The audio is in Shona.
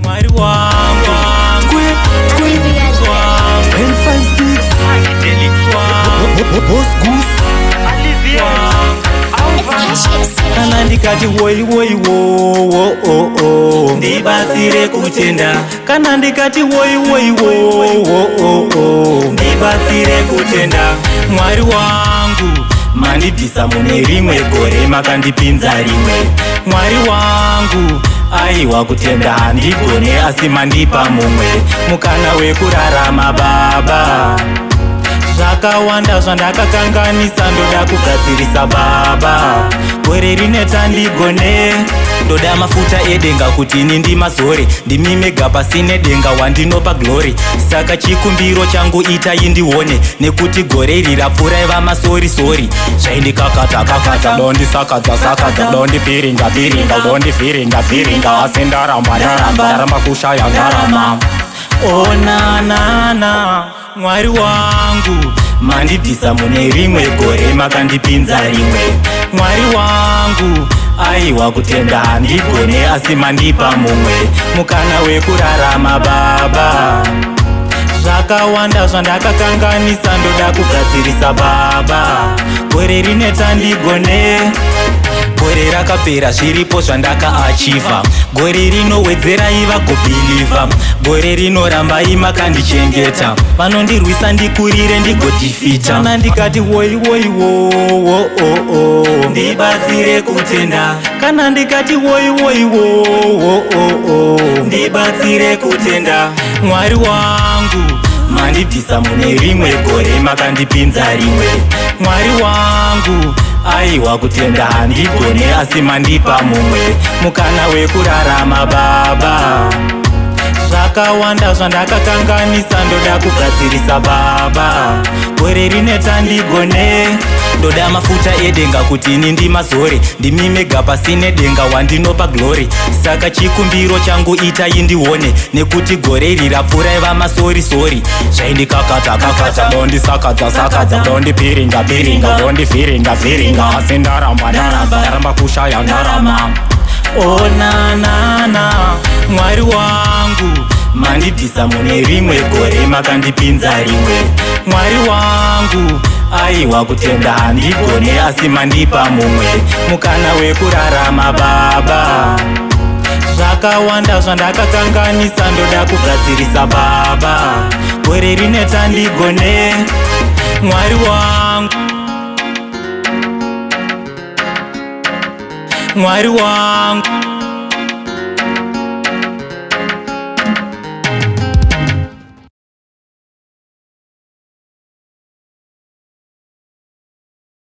Mwari wangu kana ndikati woi woi wo ndibatsire kutenda, kana ndikati woi woi wo ndibatsire kutenda. Mwari wangu mandibvisa mune rimwe gore makandipinza rimwe. Mwari wangu aiwa kutenda handigone asi mandipa mumwe mukana wekurarama baba. Zvakawanda zvandakakanganisa ndoda kugadzirisa baba. Gore rineta ndigone ndoda mafuta edenga kuti ini ndimazore ndimime gaba sine denga wandinopa glory. Saka chikumbiro changu itai ndione nekuti gore rirapfuura iva masorisori. Zvaindikakata dondisakadza dondipiringa dondifiringa asi ndaramba kushaya ndarama. Onanana Mwari wangu mandibvisa mune rimwe gore makandipinza rimwe. Mwari wangu aiwa kutenda handigone asi mandipa mumwe mukana wekurarama baba. Zvakawanda zvandakakanganisa ndoda kugadzirisa baba. Gore rineta ndigone, gore rakapera zviripo zvandakaachiva. Gore rinowedzera iva kubhiliva, gore rinoramba imakandichengeta. Vanondirwisa ndikurire ndigodifita. Kana ndikati woi woi wo ndibatsire kutenda, kana ndikati woi woi wo ndibatsire kutenda. Mwari wangu mandibvisa mune rimwe gore makandipinza rimwe. Mwari wangu aiwa kutenda handigone asi mandipa mumwe mukana wekurarama baba. Zvakawanda zvandakakanganisa ndoda kugadzirisa baba. Gore rineta ndigone ndoda mafuta edenga kuti ini ndimazore ndimime gaba sine denga wandinopa glory. Saka chikumbiro changu itai ndione nekuti gore rirapfuura iva masorisori. Zvaindikakata dondisakadza dondipiringa dondifiringa asi ndaramba kushaya ndarama. Onanana Mwari wangu mandibvisa mune rimwe gore makandipinza rimwe. Mwari wangu aiwa kutenda handigone asi mandipa mumwe mukana wekurarama baba. Zvakawanda zvandakakanganisa ndoda kugadzirisa baba. Gore rineta ndigone. Mwari wangu Mwari wangu